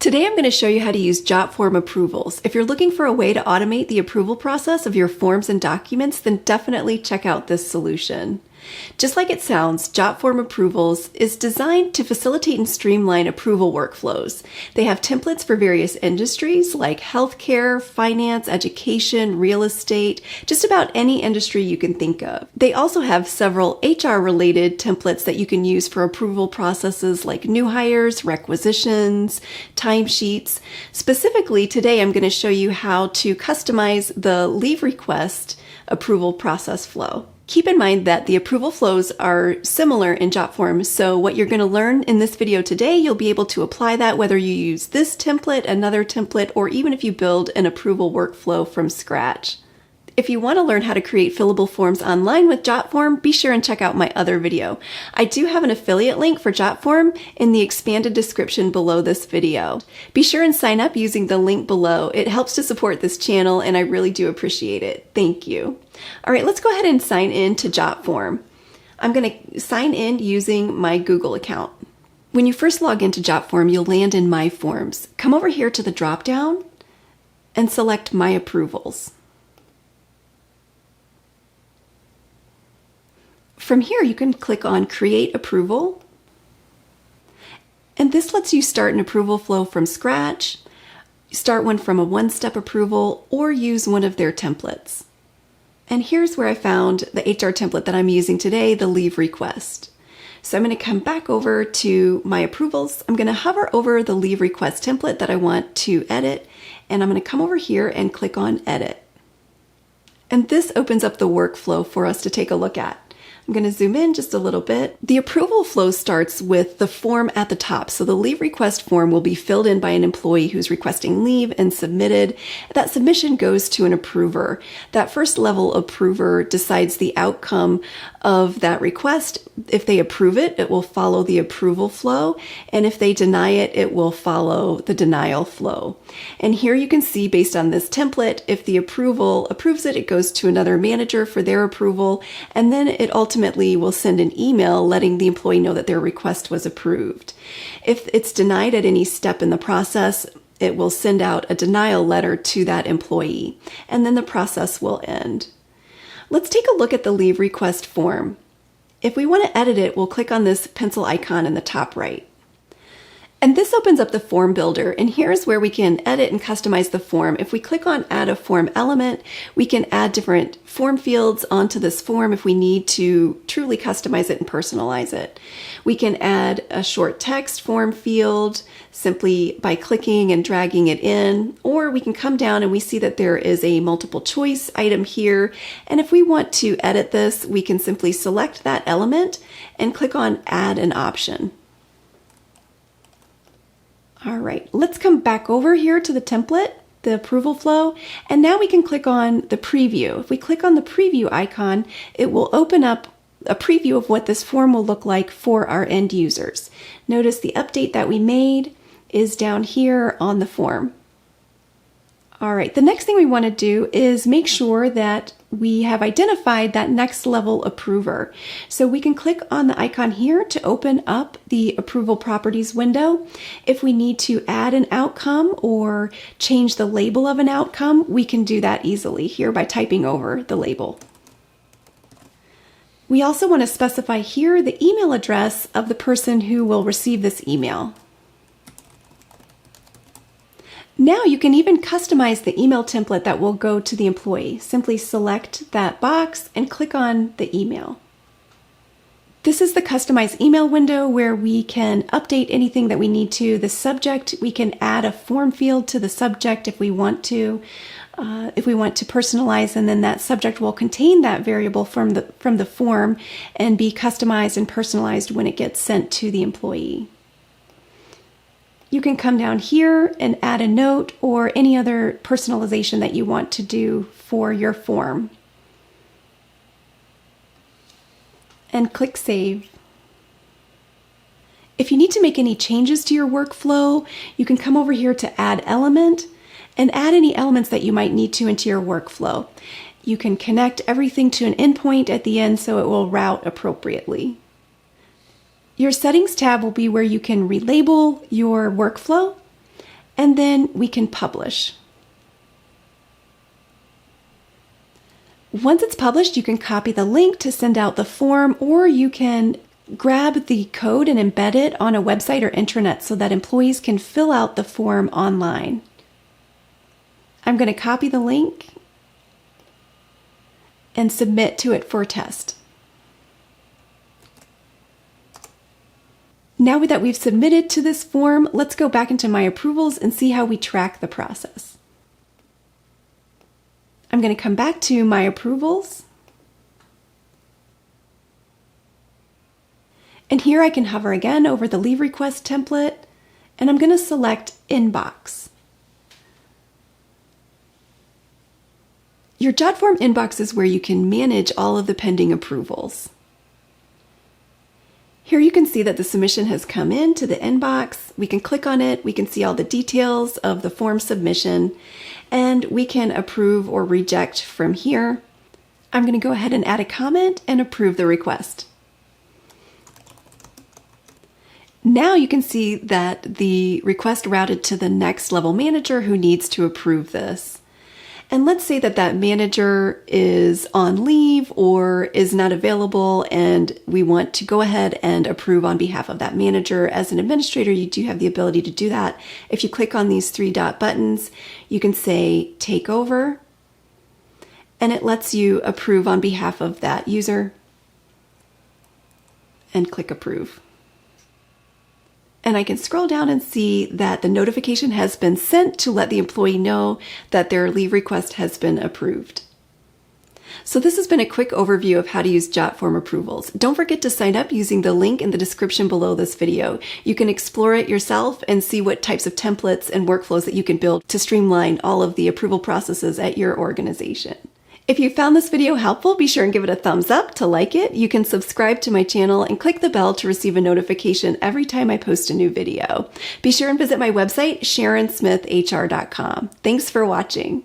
Today I'm going to show you how to use JotForm Approvals. If you're looking for a way to automate the approval process of your forms and documents, then definitely check out this solution. Just like it sounds, JotForm Approvals is designed to facilitate and streamline approval workflows. They have templates for various industries like healthcare, finance, education, real estate, just about any industry you can think of. They also have several HR-related templates that you can use for approval processes like new hires, requisitions, timesheets. Specifically, today I'm going to show you how to customize the leave request approval process flow. Keep in mind that the approval flows are similar in JotForm, so what you're going to learn in this video today, you'll be able to apply that whether you use this template, another template, or even if you build an approval workflow from scratch. If you want to learn how to create fillable forms online with JotForm, be sure and check out my other video. I do have an affiliate link for JotForm in the expanded description below this video. Be sure and sign up using the link below. It helps to support this channel and I really do appreciate it. Thank you. All right, let's go ahead and sign in to JotForm. I'm going to sign in using my Google account. When you first log into JotForm, you'll land in My Forms. Come over here to the drop-down and select My Approvals. From here, you can click on Create Approval, and this lets you start an approval flow from scratch, start one from a one-step approval, or use one of their templates. And here's where I found the HR template that I'm using today, the leave request. So I'm going to come back over to My Approvals. I'm going to hover over the leave request template that I want to edit, and I'm going to come over here and click on Edit. And this opens up the workflow for us to take a look at. I'm going to zoom in just a little bit. The approval flow starts with the form at the top. So the leave request form will be filled in by an employee who's requesting leave and submitted. That submission goes to an approver. That first level approver decides the outcome of that request. If they approve it, it will follow the approval flow. And if they deny it, it will follow the denial flow. And here you can see based on this template, if the approval approves it, it goes to another manager for their approval. And then it ultimately will send an email letting the employee know that their request was approved. If it's denied at any step in the process, it will send out a denial letter to that employee, and then the process will end. Let's take a look at the leave request form. If we want to edit it, we'll click on this pencil icon in the top right. And this opens up the form builder, and here's where we can edit and customize the form. If we click on Add a Form Element, we can add different form fields onto this form if we need to truly customize it and personalize it. We can add a short text form field simply by clicking and dragging it in, or we can come down and we see that there is a multiple choice item here. And if we want to edit this, we can simply select that element and click on Add an Option. All right, let's come back over here to the template, the approval flow, and now we can click on the preview. If we click on the preview icon, it will open up a preview of what this form will look like for our end users. Notice the update that we made is down here on the form. All right, the next thing we want to do is make sure that we have identified that next level approver. So we can click on the icon here to open up the approval properties window. If we need to add an outcome or change the label of an outcome, we can do that easily here by typing over the label. We also want to specify here the email address of the person who will receive this email. Now you can even customize the email template that will go to the employee. Simply select that box and click on the email. This is the Customize Email window where we can update anything that we need to. The subject, we can add a form field to the subject if we want to. Personalize, and then that subject will contain that variable from the form and be customized and personalized when it gets sent to the employee. You can come down here and add a note or any other personalization that you want to do for your form. And click Save. If you need to make any changes to your workflow, you can come over here to Add Element and add any elements that you might need to into your workflow. You can connect everything to an endpoint at the end so it will route appropriately. Your Settings tab will be where you can relabel your workflow and then we can publish. Once it's published, you can copy the link to send out the form, or you can grab the code and embed it on a website or intranet so that employees can fill out the form online. I'm going to copy the link and submit to it for a test. Now that we've submitted to this form, let's go back into my approvals and see how we track the process. I'm going to come back to my approvals. And here I can hover again over the leave request template, and I'm going to select Inbox. Your JotForm inbox is where you can manage all of the pending approvals. Here you can see that the submission has come into the inbox. We can click on it, we can see all the details of the form submission, and we can approve or reject from here. I'm going to go ahead and add a comment and approve the request. Now you can see that the request routed to the next level manager who needs to approve this. And let's say that that manager is on leave or is not available, and we want to go ahead and approve on behalf of that manager. As an administrator, you do have the ability to do that. If you click on these three dot buttons, you can say take over, and it lets you approve on behalf of that user, and click approve. And I can scroll down and see that the notification has been sent to let the employee know that their leave request has been approved. So this has been a quick overview of how to use JotForm Approvals. Don't forget to sign up using the link in the description below this video. You can explore it yourself and see what types of templates and workflows that you can build to streamline all of the approval processes at your organization. If you found this video helpful, be sure and give it a thumbs up to like it. You can subscribe to my channel and click the bell to receive a notification every time I post a new video. Be sure and visit my website, SharonSmithHR.com. Thanks for watching.